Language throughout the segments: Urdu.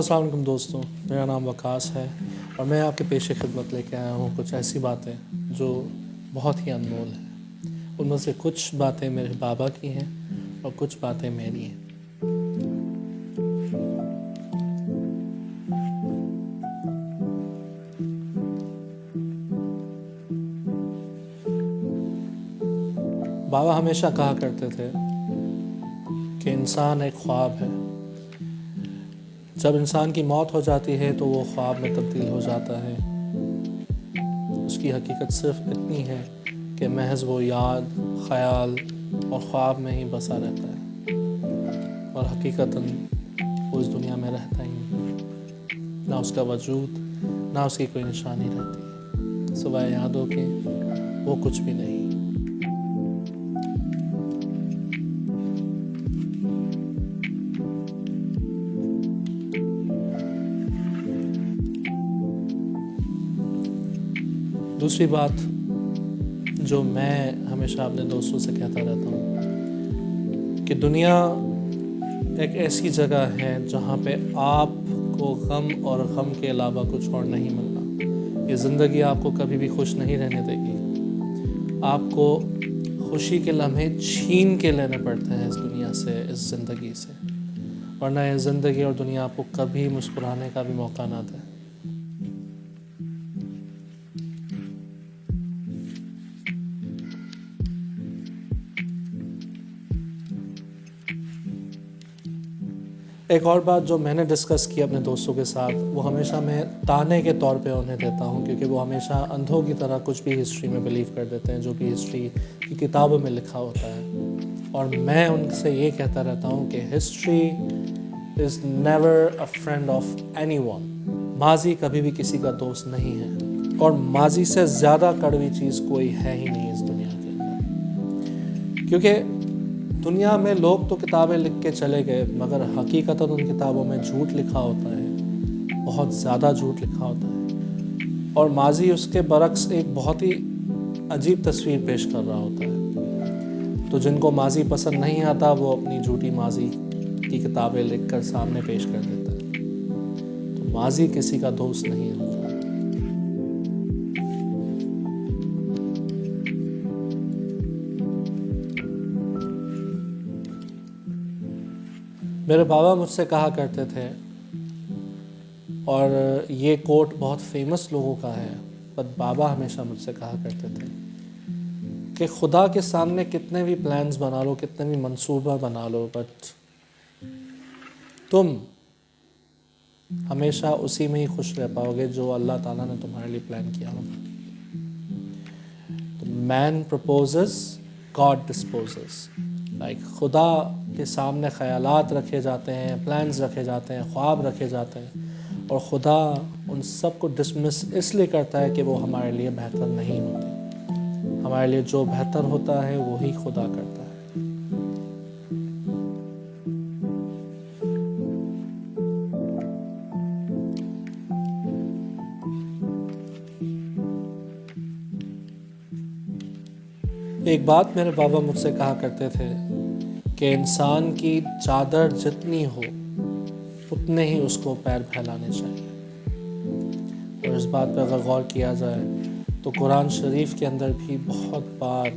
السلام علیکم دوستوں، میرا نام وقاص ہے اور میں آپ کے پیش خدمت لے کے آیا ہوں کچھ ایسی باتیں جو بہت ہی انمول ہیں۔ ان میں سے کچھ باتیں میرے بابا کی ہیں اور کچھ باتیں میری ہیں۔ بابا ہمیشہ کہا کرتے تھے کہ انسان ایک خواب ہے، جب انسان کی موت ہو جاتی ہے تو وہ خواب میں تبدیل ہو جاتا ہے۔ اس کی حقیقت صرف اتنی ہے کہ محض وہ یاد، خیال اور خواب میں ہی بسا رہتا ہے اور حقیقتاً وہ اس دنیا میں رہتا ہی نہیں، نہ اس کا وجود، نہ اس کی کوئی نشانی رہتی، سوائے یادوں کے وہ کچھ بھی نہیں۔ دوسری بات جو میں ہمیشہ اپنے دوستوں سے کہتا رہتا ہوں کہ دنیا ایک ایسی جگہ ہے جہاں پہ آپ کو غم اور غم کے علاوہ کچھ اور نہیں ملنا۔ یہ زندگی آپ کو کبھی بھی خوش نہیں رہنے دے گی، آپ کو خوشی کے لمحے چھین کے لینے پڑتے ہیں اس دنیا سے، اس زندگی سے، ورنہ یہ زندگی اور دنیا آپ کو کبھی مسکرانے کا بھی موقع نہ دے۔ ایک اور بات جو میں نے ڈسکس کی اپنے دوستوں کے ساتھ، وہ ہمیشہ میں تانے کے طور پہ انہیں دیتا ہوں، کیونکہ وہ ہمیشہ اندھوں کی طرح کچھ بھی ہسٹری میں بلیو کر دیتے ہیں جو بھی ہسٹری کی کتابوں میں لکھا ہوتا ہے، اور میں ان سے یہ کہتا رہتا ہوں کہ history is never a friend of any one. ماضی کبھی بھی کسی کا دوست نہیں ہے، اور ماضی سے زیادہ کڑوی چیز کوئی ہے ہی نہیں اس دنیا کے اندر، کیونکہ دنیا میں لوگ تو کتابیں لکھ کے چلے گئے مگر حقیقتاً ان کتابوں میں جھوٹ لکھا ہوتا ہے، بہت زیادہ جھوٹ لکھا ہوتا ہے، اور ماضی اس کے برعکس ایک بہت ہی عجیب تصویر پیش کر رہا ہوتا ہے۔ تو جن کو ماضی پسند نہیں آتا وہ اپنی جھوٹی ماضی کی کتابیں لکھ کر سامنے پیش کر دیتا ہے۔ تو ماضی کسی کا دوست نہیں ہوتا۔ میرے بابا مجھ سے کہا کرتے تھے، اور یہ کوٹ بہت فیمس لوگوں کا ہے، پر بابا ہمیشہ مجھ سے کہا کرتے تھے کہ خدا کے سامنے کتنے بھی پلانز بنا لو، کتنے بھی منصوبہ بنا لو، بٹ تم ہمیشہ اسی میں ہی خوش رہ پاؤ گے جو اللہ تعالیٰ نے تمہارے لیے پلان کیا ہوگا۔ مین پرپوزز، گاڈ ڈسپوزز۔ خدا کے سامنے خیالات رکھے جاتے ہیں، پلانز رکھے جاتے ہیں، خواب رکھے جاتے ہیں، اور خدا ان سب کو ڈسمس اس لیے کرتا ہے کہ وہ ہمارے لیے بہتر نہیں ہوتے۔ ہمارے لیے جو بہتر ہوتا ہے وہی خدا کرتا ہے۔ ایک بات میرے بابا مجھ سے کہا کرتے تھے کہ انسان کی چادر جتنی ہو اتنے ہی اس کو پیر پھیلانے چاہیے، اور اس بات پہ اگر غور کیا جائے تو قرآن شریف کے اندر بھی بہت بار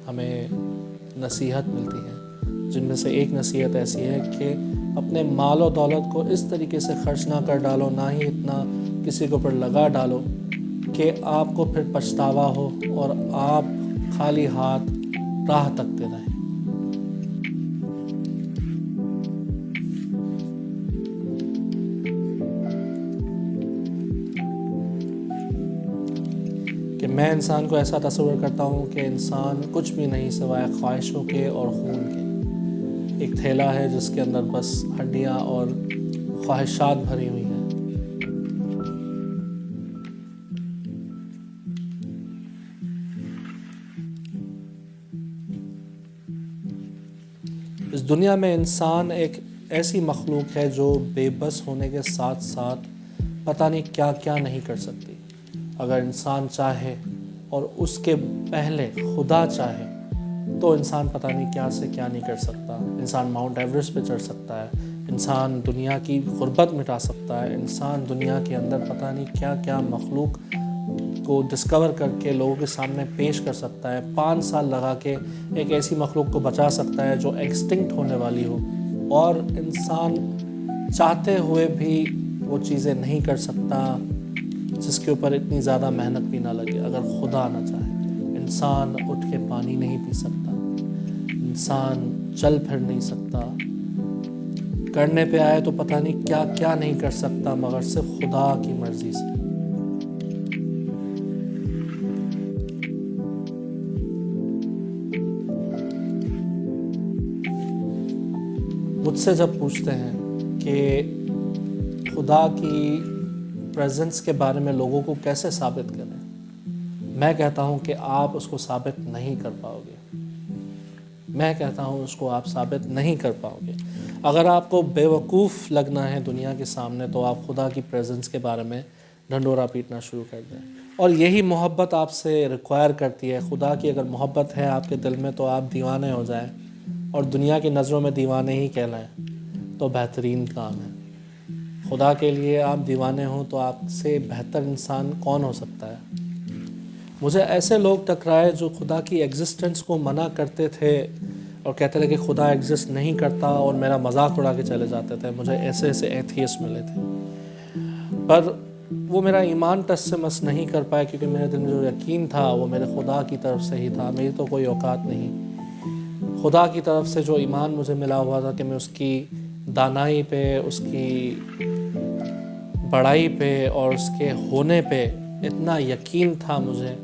ہمیں نصیحت ملتی ہے، جن میں سے ایک نصیحت ایسی ہے کہ اپنے مال و دولت کو اس طریقے سے خرچ نہ کر ڈالو، نہ ہی اتنا کسی کے اوپر لگا ڈالو کہ آپ کو پھر پچھتاوا ہو اور آپ خالی ہاتھ راہ تکتے رہیں۔ کہ میں انسان کو ایسا تصور کرتا ہوں کہ انسان کچھ بھی نہیں سوائے خواہشوں کے اور خون کے، ایک تھیلا ہے جس کے اندر بس ہڈیاں اور خواہشات بھری ہوئی ہیں۔ اس دنیا میں انسان ایک ایسی مخلوق ہے جو بے بس ہونے کے ساتھ ساتھ پتہ نہیں کیا کیا نہیں کر سکتی۔ اگر انسان چاہے اور اس کے پہلے خدا چاہے تو انسان پتہ نہیں کیا سے کیا نہیں کر سکتا۔ انسان ماؤنٹ ایوریسٹ پہ چڑھ سکتا ہے، انسان دنیا کی غربت مٹا سکتا ہے، انسان دنیا کے اندر پتہ نہیں کیا کیا مخلوق کو ڈسکور کر کے لوگوں کے سامنے پیش کر سکتا ہے، 5 سال لگا کے ایک ایسی مخلوق کو بچا سکتا ہے جو ایکسٹنکٹ ہونے والی ہو، اور انسان چاہتے ہوئے بھی وہ چیزیں نہیں کر سکتا جس کے اوپر اتنی زیادہ محنت بھی نہ لگے۔ اگر خدا نہ چاہے انسان اٹھ کے پانی نہیں پی سکتا، انسان چل پھر نہیں سکتا، کرنے پہ آئے تو پتہ نہیں کیا کیا نہیں کر سکتا مگر صرف خدا کی مرضی سے۔ مجھ سے جب پوچھتے ہیں کہ خدا کی پریزنس کے بارے میں لوگوں کو کیسے ثابت کریں، میں کہتا ہوں کہ آپ اس کو ثابت نہیں کر پاؤ گے، میں کہتا ہوں اس کو آپ ثابت نہیں کر پاؤ گے۔ اگر آپ کو بے وقوف لگنا ہے دنیا کے سامنے تو آپ خدا کی پریزنس کے بارے میں ڈھنڈورا پیٹنا شروع کر دیں، اور یہی محبت آپ سے ریکوائر کرتی ہے۔ خدا کی اگر محبت ہے آپ کے دل میں تو آپ دیوانے ہو جائیں، اور دنیا کی نظروں میں دیوانے ہی کہلائیں تو بہترین کام ہے۔ خدا کے لیے آپ دیوانے ہوں تو آپ سے بہتر انسان کون ہو سکتا ہے؟ مجھے ایسے لوگ ٹکرائے جو خدا کی ایگزسٹنس کو منع کرتے تھے اور کہتے تھے کہ خدا ایگزسٹ نہیں کرتا، اور میرا مذاق اڑا کے چلے جاتے تھے۔ مجھے ایسے ایسے ایتھیسٹ ملے تھے، پر وہ میرا ایمان ٹچ سے مس نہیں کر پائے، کیونکہ میرے دل میں جو یقین تھا وہ میرے خدا کی طرف سے ہی تھا، میری تو کوئی اوقات نہیں۔ خدا کی طرف سے جو ایمان مجھے ملا ہوا تھا کہ میں اس کی دانائی پہ، اس کی بڑائی پہ اور اس کے ہونے پہ اتنا یقین تھا مجھے،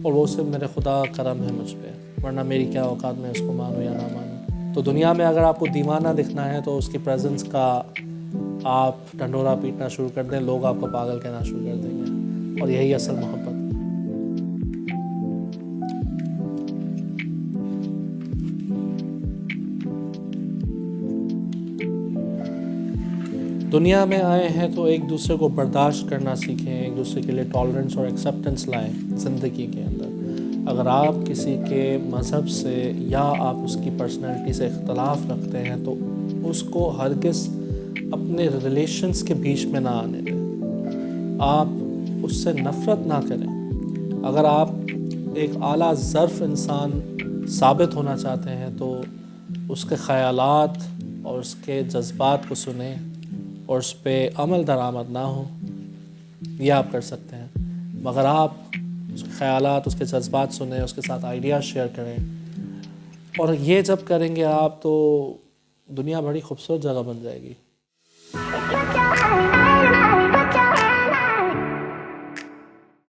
اور وہ صرف میرے خدا کا کرم ہے مجھ پہ، ورنہ میری کیا اوقات میں اس کو مانوں یا نہ مانوں۔ تو دنیا میں اگر آپ کو دیوانہ دکھنا ہے تو اس کی پریزنس کا آپ ڈھنڈورا پیٹنا شروع کر دیں، لوگ آپ کو پاگل کہنا شروع کر دیں گے، اور یہی اصل محبت۔ دنیا میں آئے ہیں تو ایک دوسرے کو برداشت کرنا سیکھیں، ایک دوسرے کے لیے ٹالرنس اور ایکسیپٹنس لائیں زندگی کے اندر۔ اگر آپ کسی کے مذہب سے یا آپ اس کی پرسنالٹی سے اختلاف رکھتے ہیں تو اس کو ہرگز اپنے ریلیشنز کے بیچ میں نہ آنے دیں، آپ اس سے نفرت نہ کریں۔ اگر آپ ایک اعلیٰ ظرف انسان ثابت ہونا چاہتے ہیں تو اس کے خیالات اور اس کے جذبات کو سنیں اور اس پہ عمل درآمد نہ ہو، یہ آپ کر سکتے ہیں۔ مگر آپ اس کے خیالات، اس کے جذبات سنیں، اس کے ساتھ آئیڈیاز شیئر کریں، اور یہ جب کریں گے آپ تو دنیا بڑی خوبصورت جگہ بن جائے گی۔